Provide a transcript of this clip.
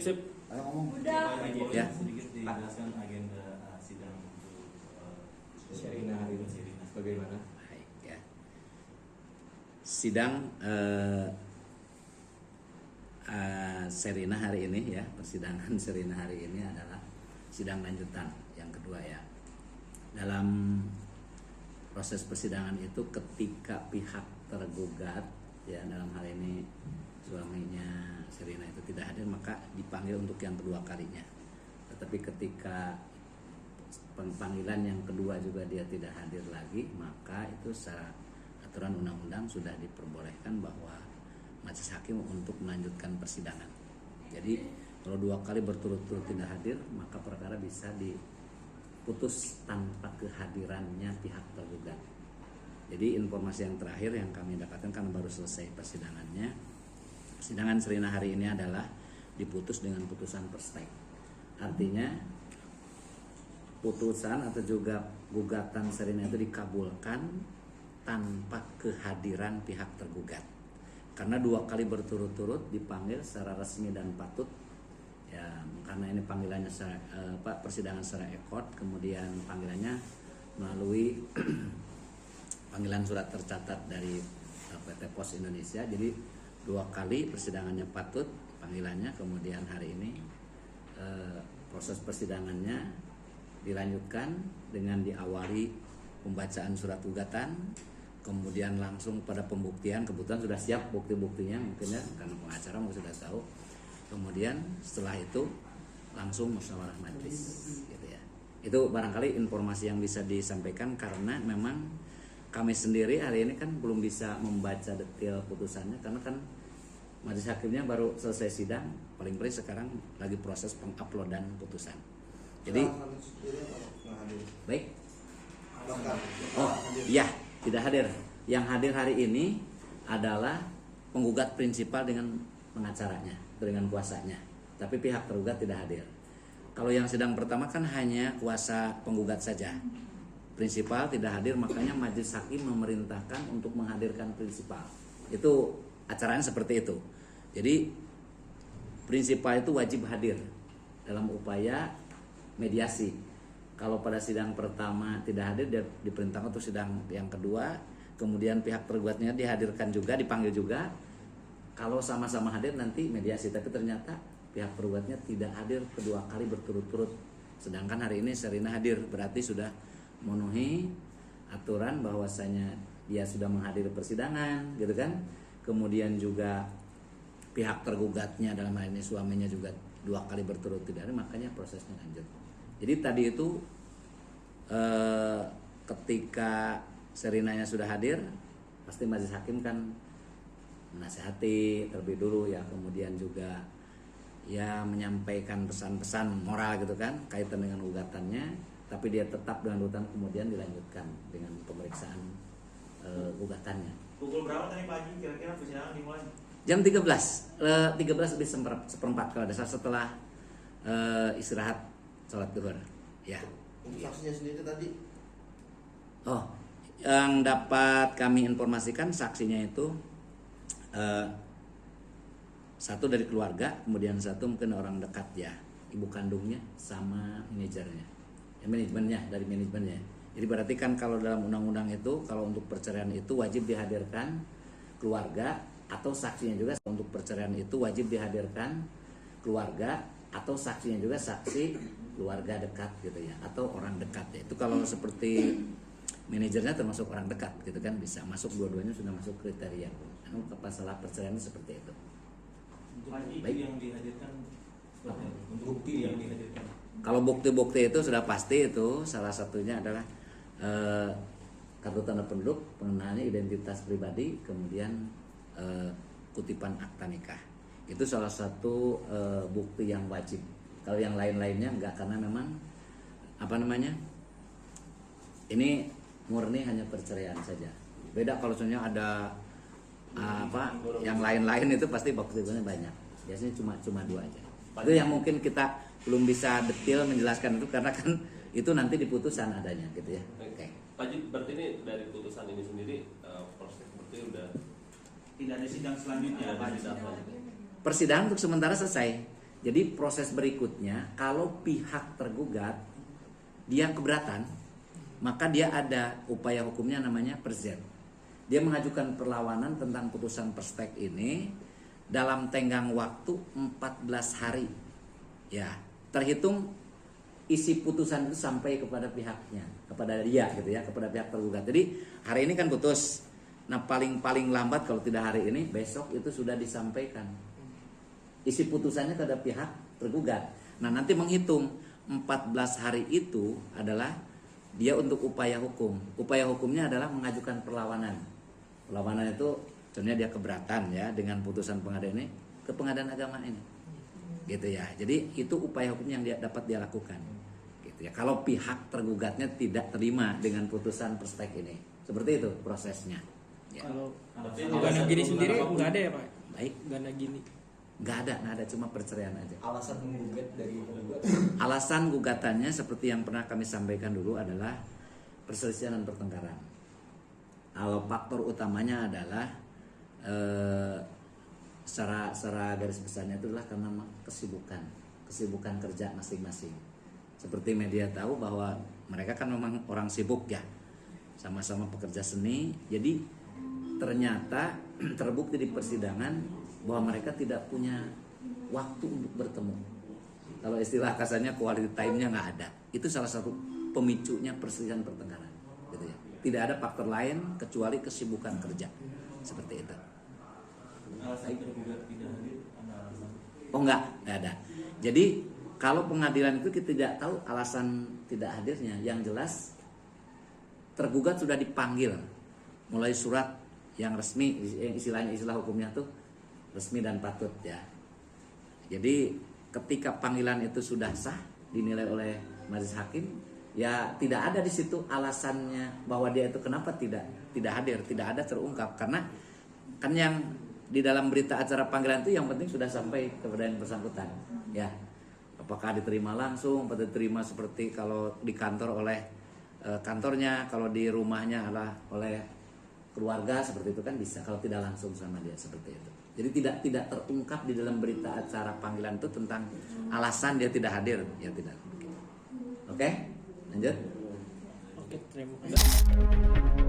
Sip. Ayo ngomong. Udah. Ya. Sedikit dijelaskan agenda sidang untuk Sherina hari ini bagaimana? Baik ya. Sidang Sherina hari ini ya, persidangan Sherina hari ini adalah sidang lanjutan yang kedua ya. Dalam proses persidangan itu ketika pihak tergugat ya, dalam hal ini suaminya Sherina itu tidak hadir, maka dipanggil untuk yang kedua kalinya. Tetapi ketika panggilan yang kedua juga dia tidak hadir lagi, maka itu secara aturan undang-undang sudah diperbolehkan bahwa majelis hakim untuk melanjutkan persidangan. Jadi kalau dua kali berturut-turut tidak hadir, maka perkara bisa diputus tanpa kehadirannya pihak tergugat. Jadi informasi yang terakhir yang kami dapatkan karena baru selesai persidangannya, persidangan Sherina hari ini adalah diputus dengan putusan per strike. Artinya putusan atau juga gugatan Sherina itu dikabulkan tanpa kehadiran pihak tergugat. Karena dua kali berturut-turut dipanggil secara resmi dan patut ya, karena ini panggilannya persidangan secara ekor, kemudian panggilannya melalui panggilan surat tercatat dari PT Pos Indonesia. Jadi dua kali persidangannya patut panggilannya, kemudian hari ini proses persidangannya dilanjutkan dengan diawali pembacaan surat gugatan, kemudian langsung pada pembuktian. Kebetulan sudah siap bukti-buktinya mungkin ya, karena pengacara mungkin sudah tahu. Kemudian setelah itu langsung musyawarah majelis gitu ya. Itu barangkali informasi yang bisa disampaikan, karena memang kami sendiri hari ini kan belum bisa membaca detail putusannya, karena kan majelis hakimnya baru selesai sidang, paling sekarang lagi proses penguploadan putusan. Jadi baik. Oh iya, tidak hadir. Yang hadir hari ini adalah penggugat prinsipal dengan pengacaranya, dengan kuasanya. Tapi pihak tergugat tidak hadir. Kalau yang sidang pertama kan hanya kuasa penggugat saja. Prinsipal tidak hadir, makanya majelis hakim memerintahkan untuk menghadirkan prinsipal. Itu acaranya seperti itu. Jadi prinsipal itu wajib hadir dalam upaya mediasi. Kalau pada sidang pertama tidak hadir, dia diperintahkan untuk sidang yang kedua. Kemudian pihak tergugatnya dihadirkan juga, dipanggil juga. Kalau sama-sama hadir nanti mediasi. Tapi ternyata pihak tergugatnya tidak hadir kedua kali berturut-turut. Sedangkan hari ini Sherina hadir, berarti sudah memenuhi aturan bahwasanya dia sudah menghadiri persidangan gitu kan. Kemudian juga pihak tergugatnya dalam hal ini suaminya juga dua kali berturut tidak hadir, makanya prosesnya lanjut. Jadi tadi itu ketika Sherinanya sudah hadir, pasti majelis hakim kan menasihati terlebih dulu ya, kemudian juga ya menyampaikan pesan-pesan moral gitu kan kaitan dengan gugatannya. Tapi dia tetap dengan rutan, kemudian dilanjutkan dengan pemeriksaan gugatannya. pukul berapa tadi pagi kira-kira persidangan dimulai? Jam 13 lebih seperempat kalau ada setelah istirahat sholat duhur. Ya. Untuk saksinya sendiri tadi? Oh, yang dapat kami informasikan saksinya itu satu dari keluarga, kemudian satu mungkin orang dekat ya, ibu kandungnya sama manajernya. Manajemennya, dari manajemennya. Jadi berarti kan kalau dalam undang-undang itu, kalau untuk perceraian itu wajib dihadirkan keluarga atau saksinya juga. Untuk perceraian itu wajib dihadirkan keluarga atau saksinya juga saksi keluarga dekat gitu ya, atau orang dekat ya. Itu kalau seperti manajernya termasuk orang dekat gitu kan, bisa masuk, dua-duanya sudah masuk kriteria. Masalah perceraian seperti itu. Untuk Baik. yang dihadirkan untuk bukti yang dihadirkan. Kalau bukti-bukti itu sudah pasti, itu salah satunya adalah kartu tanda penduduk, pengenalnya identitas pribadi, kemudian kutipan akta nikah. Itu salah satu bukti yang wajib. Kalau yang lain-lainnya enggak, karena memang ini murni hanya perceraian saja. Beda kalau misalnya ada yang lain-lain itu pasti bukti-buktinya banyak. Biasanya cuma dua aja. Itu yang mungkin kita belum bisa detail menjelaskan itu, karena kan itu nanti di putusan adanya gitu ya. Oke. Pak Ji, berarti ini dari putusan ini sendiri proses berarti udah Tidak ada sidang selanjutnya. ada Pak. sidang. Persidangan untuk sementara selesai. Jadi proses berikutnya kalau pihak tergugat dia keberatan, maka dia ada upaya hukumnya namanya persek. Dia mengajukan perlawanan tentang putusan persek ini dalam tenggang waktu 14 hari. Ya, terhitung isi putusan itu sampai kepada pihaknya, kepada dia gitu ya, kepada pihak tergugat. Jadi hari ini kan putus. Nah, paling lambat kalau tidak hari ini, besok itu sudah disampaikan isi putusannya kepada pihak tergugat. Nah, nanti menghitung 14 hari itu adalah dia untuk upaya hukum. Upaya hukumnya adalah mengajukan perlawanan. Perlawanan itu contohnya dia keberatan ya dengan putusan pengadilan ini ke pengadilan agama ini. Gitu ya. Jadi itu upaya hukum yang dapat dia lakukan. Gitu ya. Kalau pihak tergugatnya tidak terima dengan putusan perstek ini. Seperti itu prosesnya. Ya. Kalau Tapi gana gini sendiri nggak ada ya Pak? Baik, Gana gini. nggak ada cuma perceraian aja. Alasan menggugat dari penggugat. Alasan gugatannya seperti yang pernah kami sampaikan dulu adalah perselisihan dan pertengkaran. Kalau faktor utamanya adalah secara garis besarnya itu adalah karena kesibukan kerja masing-masing. Seperti media tahu bahwa mereka kan memang orang sibuk ya, sama-sama pekerja seni. Jadi ternyata terbukti di persidangan bahwa mereka tidak punya waktu untuk bertemu. Kalau istilah kasarnya quality time-nya nggak ada. Itu salah satu pemicunya perselisihan pertengkaran. Gitu ya. Tidak ada faktor lain kecuali kesibukan kerja. Seperti itu. Alasan tergugat tidak hadir ada alasan. Oh nggak ada. Jadi kalau pengadilan itu kita tidak tahu alasan tidak hadirnya. Yang jelas tergugat sudah dipanggil mulai surat yang resmi, istilah hukumnya tuh resmi dan patut ya. Jadi ketika panggilan itu sudah sah dinilai oleh majelis hakim, ya tidak ada di situ alasannya bahwa dia itu kenapa tidak hadir, tidak ada terungkap karena kan yang di dalam berita acara panggilan itu yang penting sudah sampai kepada yang bersangkutan ya. Apakah diterima langsung, atau diterima seperti kalau di kantor oleh kantornya, kalau di rumahnya adalah oleh keluarga seperti itu kan bisa, kalau tidak langsung sama dia seperti itu. Jadi tidak terungkap di dalam berita acara panggilan itu tentang alasan dia tidak hadir, ya tidak. Oke, lanjut. Oke, terima kasih.